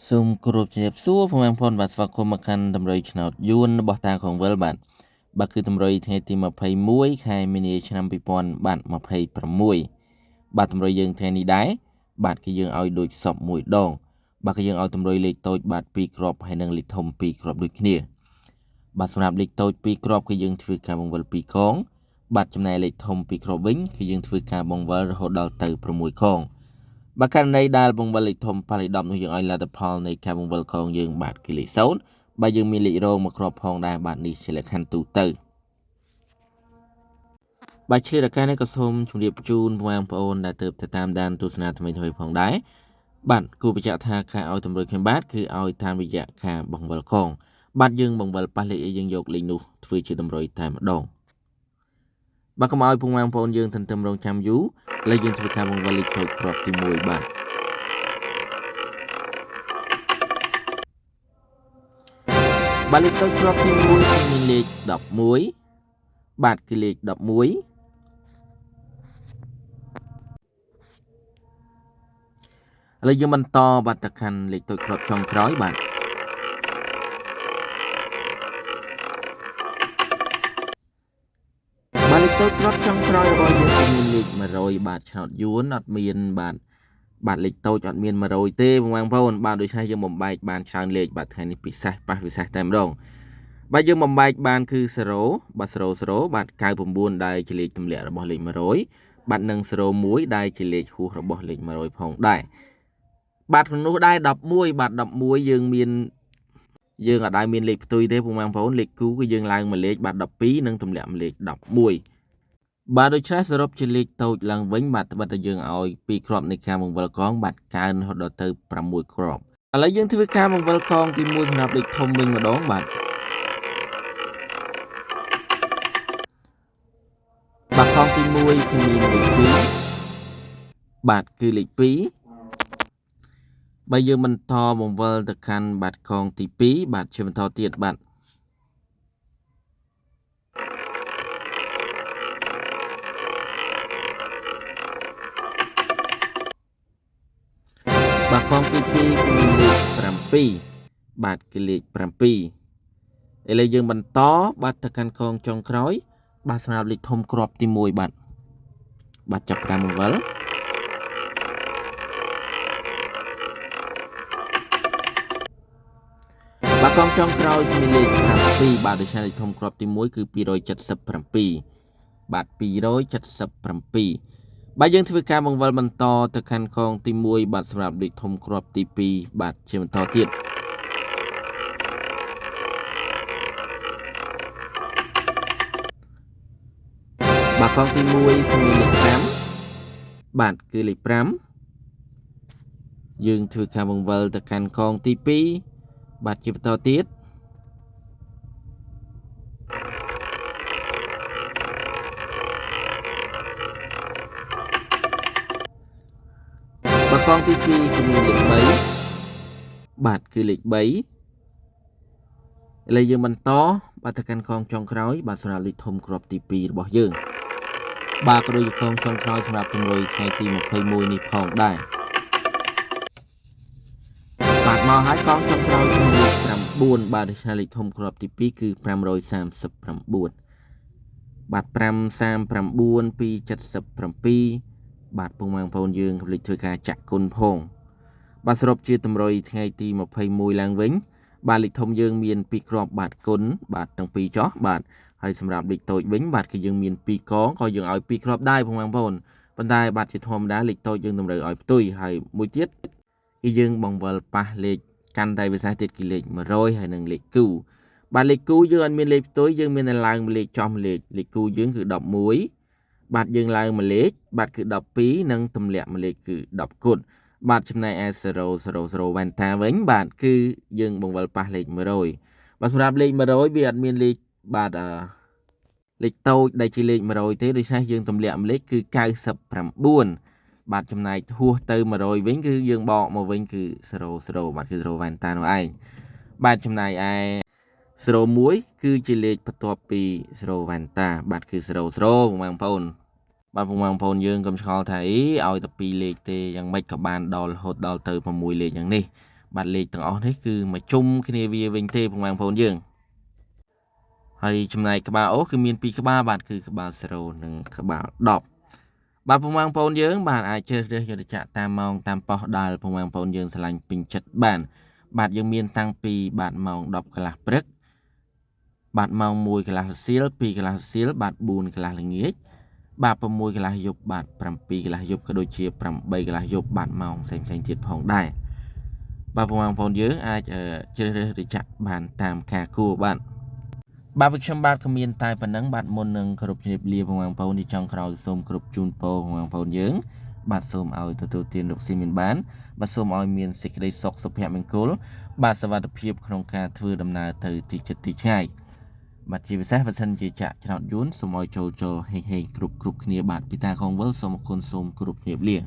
សូមគោរពជំរាបសួរពុកម៉ែបងប្អូនបាទស្វាគមន៍មកកាន់តម្រុយឆ្នោតយួនរបស់តាของវិលបាទគឺតម្រុយថ្ងៃទី21ខែមីនាឆ្នាំ2026បាទតម្រុយយើងថ្ងៃនេះដែរបាទគឺយើងឲ្យដូចសពមួយដងបាទគឺយើងឲ្យតម្រុយលេខតូចបាទ2គ្រាប់ហើយនិងលេខធំ2គ្រាប់ដូចគ្នាបាទសម្រាប់លេខតូច2គ្រាប់គឺយើងធ្វើការបង្វិល2កងបាទចំណែកលេខធំ2គ្រាប់វិញគឺយើងធ្វើការបង្វិលរហូតដល់ទៅ6កងបាទករណីដែលបង្វិលលេខធំប៉ះលេខ10នោះយើងឲ្យលទ្ធផលនៃការបង្វិលកងយើងបាទគឺលេខ0បាទយើងមានលេខរងមួយគ្រាប់ផងដែរបាទនេះជាលក្ខខណ្ឌទូទៅបាទឆ្លៀតឱកាសនេះក៏សូមជម្រាបជូនបងប្អូនដែលទើបទៅតាមដានទស្សនាថ្មីៗផងដែរបាទគូបញ្ជាក់ថាការឲ្យតម្រុយខ្ញុំបាទគឺឲ្យតាមរយៈការបង្វិលកងបាទយើងបង្វិលប៉ះលេខអីយើងយកលេខនោះធ្វើជាតម្រុយតែម្ដងបាទកុំឲ្យពុកម៉ែបងប្អូនយើងទន្ទឹមរង់ចាំយូរឥឡូវយើងធ្វើការបង្វិលលេខតូចគ្រាប់ទី1បាទបាទលេខតូចគ្រាប់ទី1គឺមានលេខ11បាទគឺលេខ11ឥឡូវយើងបន្តបាទទៅកាន់លេខតូចគ្រាប់ចុងក្រោយបាទបាទលេខតូចគ្រាប់ចុងក្រោយរបស់យើងគឺមានលេខ100បាទឆ្នោតយួនអត់មានបាទលេខតូចអត់មាន100ទេបងប្អូនបាទដូច្នេះយើងបំបែកបានច្រើនលេខបាទថ្ងៃនេះពិសេសប៉ះពិសេសតែម្ដងបាទយើងបំបែកបានគឺ0បាទ00បាទ99ដែលជាលេខទម្លាក់របស់លេខ100បាទនិង01ដែលជាលេខហួសរបស់លេខ100ផងដែរបាទក្នុងនោះដែរ11បាទ11យើងអត់ដែលមានលេខផ្ទុយទេពុកម៉ែបងប្អូនលេខគូគឺយើងឡើងមួយលេខបាទ12និងទម្លាក់មួយលេខ11បាទដូច្នេះសរុបជាលេខតូចឡើងវិញបាទត្បិតតែយើងឲ្យ2គ្រាប់នៃការបង្វិលកងបាទកើនរហូតដល់ទៅ6គ្រាប់ឥឡូវយើងធ្វើការបង្វិលកងទី1សម្រាប់លេខធំវិញម្ដងបាទបាទកងទី1គឺមានលេខ2បាទគឺលេខ2បើយើងបន្តបង្វិលទៅកាន់បាទកងទី2បាទជាបន្តទៀតបាទបាទកងទី2គឺមានលេខ7បាទគឺលេខ7ឥឡូវយើងបន្តបាទទៅកាន់កងចុងក្រោយបាទសម្រាប់លេខធំគ្រាប់ទី1បាទចាប់ផ្ដើមបង្វិលបាទកងចុងក្រោយគឺមានលេខ7បាទដូច្នេះលេខធំគ្រាប់ទី1គឺ277បាទ277បាទយើងធ្វើការបង្វិលបន្តទៅកាន់កងទី1បាទសម្រាប់លេខធំគ្រាប់ទី2បាទជាបន្តទៀតបាទកងទី1គឺមានលេខ5បាទគឺលេខ5យើងធ្វើការបង្វិលទៅកាន់កងទី2បាទជាបន្តទៀតបាទកងទី2គឺមានលេខ3បាទគឺលេខ3ឥឡូវយើងបន្តបាទទៅកាន់កងចុងក្រោយបាទសម្រាប់លេខធំគ្រាប់ទី2របស់យើងបាទក៏ដូចជាកងចុងក្រោយសម្រាប់តម្រុយថ្ងៃទី21នេះផងដែរបាទមកហើយកងចុងក្រោយគឺលេខ9បាទដូច្នេះលេខធំគ្រាប់ទី2គឺ539បាទ539 277បាទពុកម៉ែបងប្អូនយើងកុំភ្លេចធ្វើការចាក់គុណផងបាទសរុបជាតម្រុយថ្ងៃទី21ឡើងវិញបាទលេខធំយើងមាន2គ្រាប់បាទគុណបាទទាំងពីរចោះបាទហើយសម្រាប់លេខតូចវិញបាទគឺយើងមាន2កងក៏យើងឲ្យ2គ្រាប់ដែរពុកម៉ែបងប្អូនប៉ុន្តែបាទជាធម្មតាលេខតូចយើងតម្រូវឲ្យផ្ទុយហើយមួយទៀតគឺយើងបង្វិលប៉ះលេខកាន់តែវិសេសទៀតគឺលេខ100ហើយនិងលេខគូបាទលេខគូយើងអត់មានលេខផ្ទុយយើងមានតែឡើងមួយលេខចោះមួយលេខគូយើងគឺ11បាទយើងឡើងមួយលេខបាទគឺ12និងទម្លាក់មួយលេខគឺ10គុណបាទចំណែកឯ000វ៉ែនតាវិញបាទគឺយើងបង្វិលប៉ះលេខ100បាទសម្រាប់លេខ100វាអត់មានលេខបាទលេខតូចដែលជាលេខ100ទេដូច្នេះយើងទម្លាក់មួយលេខគឺ99បាទចំណែកហួសទៅ100វិញគឺយើងបកមកវិញគឺ00បាទគឺ0វ៉ែនតានោះឯងបាទចំណែកឯ01គឺជាលេខបន្ទាប់ពី0វ៉ែនតាបាទគឺ00បងប្អូនបាទពុកម៉ែបងប្អូនយើងកុំឆ្ងល់ថាអីឲ្យតែ2លេខទេយ៉ាងម៉េចក៏បានដល់រហូតដល់ទៅ6លេខយ៉ាងនេះ បាទលេខទាំងអស់នេះគឺមកជុំគ្នាវាវិញទេបងប្អូនយើងហើយចំណែកក្បាលអូគឺមាន2ក្បាលបាទគឺក្បាល0និងក្បាល10បាទបងប្អូនយើងបាទអាចជ្រើសរើសយកទៅចាក់តាមម៉ោងតាមប៉ុស្តិ៍ដែលបងប្អូនយើងឆ្លាញ់ពេញចិត្តបានបាទយើងមានតាំងពីបាទម៉ោង10កន្លះព្រឹកបាទម៉ោង1កន្លះរសៀល2កន្លះរសៀលបាទ4កន្លះល្ងាចបាទ6កន្លះយប់បាទ7កន្លះយប់ក៏ដូចជា8កន្លះយប់បាទម៉ោងផ្សេងទៀតផងដែរបាទបងប្អូនយើងអាចជ្រើសរើសទៅចាក់បានតាមការគួរបាទបាទវិខ្ញុំបាទក៏មានតែប៉ុណ្្នឹងបាទមុននឹងគ្រប់ជម្រាបលាបងប្អូនที่ចុងក្រោយសូមគ្រប់ជូនពរបងប្អូនយើងបាទសូមឲ្យទទួលទានរកស៊ីមានបានបាទសូមឲ្យមានសេចក្តីសុខសុភមង្គលបាទសុវត្ថិភាពក្នុងការធ្វើដំណើរទៅទីជិតទីឆ្ងាយបាទជាពិសេសបើសិនជាចាក់ឆ្នោតយួនសូមឲ្យចូលហេងគ្រប់គ្នាបាទពីតាខងវិលសូមអរគុណសូមគ្រប់ជម្រាបលា